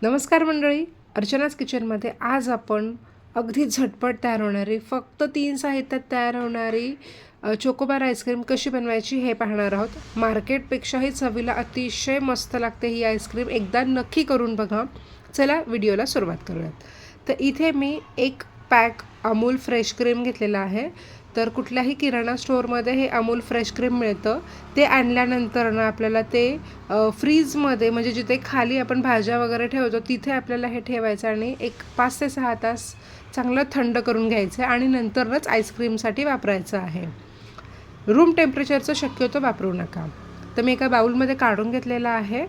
नमस्कार मंडळी, अर्चनाच किचनमध्ये आज आपण अगदी झटपट तयार होणारी, फक्त 3 साहित्यात तयार होणारी चोकोबार आईस्क्रीम कशी बनवायची हे पाहणार आहोत. मार्केटपेक्षाही चवीला अतिशय मस्त लागते ही आईस्क्रीम. एकदा नक्की करून बघा. चला व्हिडिओला सुरुवात करूयात. तर इथे मी 1 पॅक अमूल फ्रेश क्रीम घेतलेला आहे. तर कुठल्याही किराणा स्टोअरमध्ये हे अमूल फ्रेश क्रीम मिळतं. ते आणल्यानंतर ना आपल्याला ते फ्रीजमध्ये, म्हणजे जिथे खाली आपण भाज्या वगैरे ठेवतो तिथे आपल्याला हे ठेवायचं आणि एक 5 ते 6 तास चांगलं थंड करून घ्यायचं आहे आणि नंतरच आईस्क्रीमसाठी वापरायचं आहे. रूम टेम्परेचरचं शक्यतो वापरू नका. तर मी एका बाउलमध्ये काढून घेतलेला आहे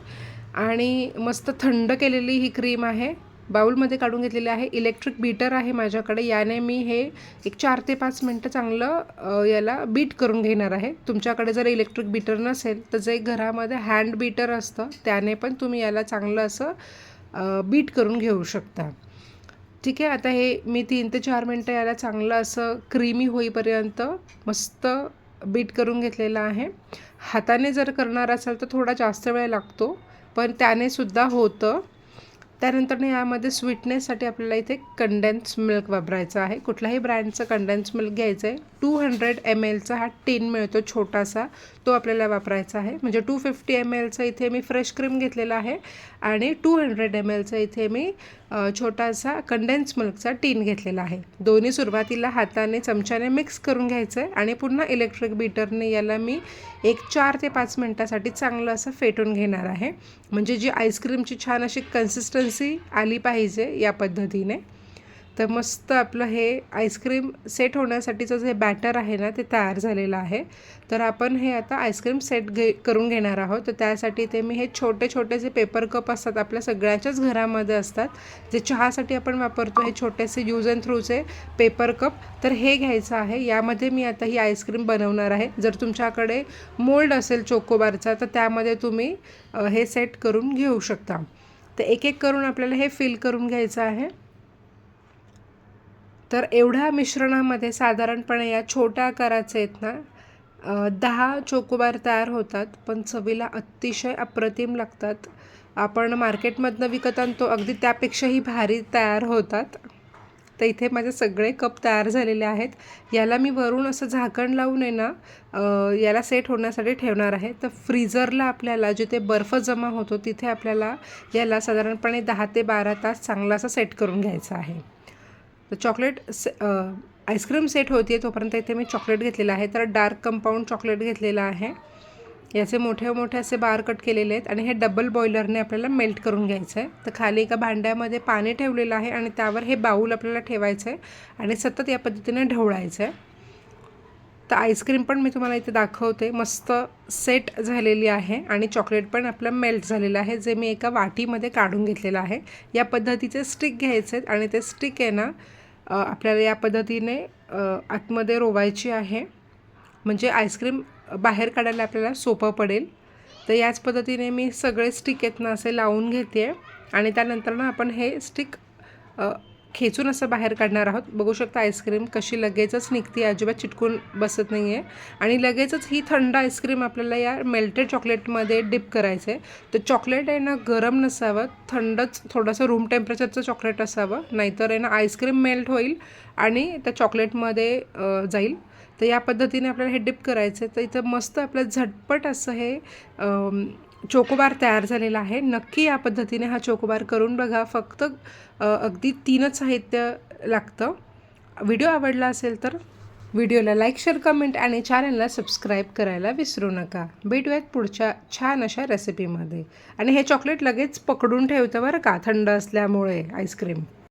आणि मस्त थंड केलेली ही क्रीम आहे. बाउलमध्ये काढून घेतलेली आहे. इलेक्ट्रिक बीटर आहे माझ्याकडे. याने मी हे एक 4 ते 5 मिनटं चांगलं याला बीट करून घेणार आहे. तुमच्याकडे जर इलेक्ट्रिक बीटर नसेल तर जे घरामध्ये हँड बीटर असतं त्याने पण तुम्ही याला चांगलं असं बीट करून घेऊ शकता. ठीक आहे. आता हे मी 3 ते 4 मिनटं याला चांगलं असं क्रीमी होईपर्यंत मस्त बीट करून घेतलेलं आहे. हाताने जर करणार असाल तर थोडा जास्त वेळ लागतो, पण त्याने सुद्धा होतं. त्यानंतर यामध्ये स्वीटनेससाठी आपल्याला इथे कंडेन्स मिल्क वापरायचं आहे. कुठल्याही ब्रँडचं कंडेन्स मिल्क घ्यायचं आहे. 200 mlचा हा टिन मिळतो छोटासा, तो आपल्याला वापरायचा आहे. म्हणजे 250 mlचा इथे मी फ्रेश क्रीम घेतलेला आहे आणि 200 mlचा इथे मी छोटासा कंडेन्स मिल्कचा टिन घेतलेला आहे. दोन्ही सुरुवातीला हाताने चमच्याने मिक्स करून घ्यायचं आहे आणि पुन्हा इलेक्ट्रिक बीटरने याला मी एक 4 ते 5 मिनटासाठी चांगलं असं फेटून घेणार आहे. म्हणजे जी आईस्क्रीमची छान अशी कन्सिस्टन्सी आली पाहिजे या पद्धतीने. तर मस्त आपलं हे आईस्क्रीम सेट होण्यासाठीचं जे बॅटर आहे ना ते तयार झालेलं आहे. तर आपण हे आता आईस्क्रीम सेट करून घेणार आहोत. तर त्यासाठी ते मी हे छोटे छोटे जे पेपर कप असतात आपल्या सगळ्याच्याच घरामध्ये असतात, जे चहासाठी आपण वापरतो, हे छोटेसे यूज अँड थ्रूचे पेपर कप, तर हे घ्यायचं आहे. यामध्ये मी आता ही आईस्क्रीम बनवणार आहे. जर तुमच्याकडे मोल्ड असेल चोकोबारचा तर त्यामध्ये तुम्ही हे सेट करून घेऊ शकता. तर एक एक करून आपल्याला हे फिल करून घ्यायचं आहे. तर एवढ्या मिश्रणामध्ये साधारणपणे या छोट्या आकाराचे आहेत ना 10 चोकोबार तयार होतात, पण चवीला अतिशय अप्रतिम लागतात. आपण मार्केटमधनं विकत आणतो अगदी त्यापेक्षाही भारी तयार होतात. तर इथे माझे सगळे कप तयार झालेले आहेत. याला मी वरून असं झाकण लावून आहे ना याला सेट होण्यासाठी ठेवणार आहे. तर फ्रीझरला आपल्याला जिथे बर्फ जमा होतो तिथे आपल्याला याला साधारणपणे 10 ते 12 तास चांगला असं सेट करून घ्यायचं आहे. तर चॉकलेट आईस्क्रीम सेट होती आहे तोपर्यंत इथे मी चॉकलेट घेतलेलं आहे. तर डार्क कंपाऊंड चॉकलेट घेतलेलं आहे. याचे मोठे मोठे असे बार कट केलेले आहेत आणि हे डबल बॉयलरने आपल्याला मेल्ट करून घ्यायचं आहे. तर खाली एका भांड्यामध्ये पाणी ठेवलेलं आहे आणि त्यावर हे बाऊल आपल्याला ठेवायचं आहे आणि सतत या पद्धतीने ढवळायचं आहे. तर आईस्क्रीम पण मी तुम्हाला इथे दाखवते. मस्त सेट झालेली आहे आणि चॉकलेट पण आपलं मेल्ट झालेलं आहे, जे मी एका वाटीमध्ये काढून घेतलेलं आहे. या पद्धतीचे स्टिक घ्यायचे आहेत आणि ते स्टिक आहे ना आपल्याला या पद्धतीने आतमध्ये रोवायची आहे, म्हणजे आईस्क्रीम बाहेर काढायला आपल्याला सोपं पडेल. तर याच पद्धतीने मी सगळे स्टिक आहेत ना असे लावून घेते आहे आणि त्यानंतर ना आपण हे स्टिक खेचून असं बाहेर काढणार आहोत. बघू शकता आईस्क्रीम कशी लगेचच निघते, अजिबात चिटकून बसत नाही आहे आणि लगेचच ही थंड आईस्क्रीम आपल्याला या मेल्टेड चॉकलेटमध्ये डिप करायचं आहे. तर चॉकलेट आहे ना गरम नसावं, थंडच थोडंसं रूम टेम्परेचरचं चॉकलेट असावं, नाहीतर आहे ना आईस्क्रीम मेल्ट होईल आणि त्या चॉकलेटमध्ये जाईल. तर या पद्धतीने आपल्याला हे डिप करायचं आहे. तर इथं मस्त आपलं झटपट असं हे चोकोबार तयार झालेला आहे. नक्की या पद्धतीने हा चोकोबार करून बघा. फक्त अगदी 3च साहित्य लागतं. व्हिडिओ आवडला असेल तर व्हिडिओला लाईक, शेअर, कमेंट आणि चॅनलला सबस्क्राईब करायला विसरू नका. भेटूयात पुढच्या छान अशा रेसिपीमध्ये. आणि हे चॉकलेट लगेच पकडून ठेवतं बरं का, थंड असल्यामुळे आईस्क्रीम.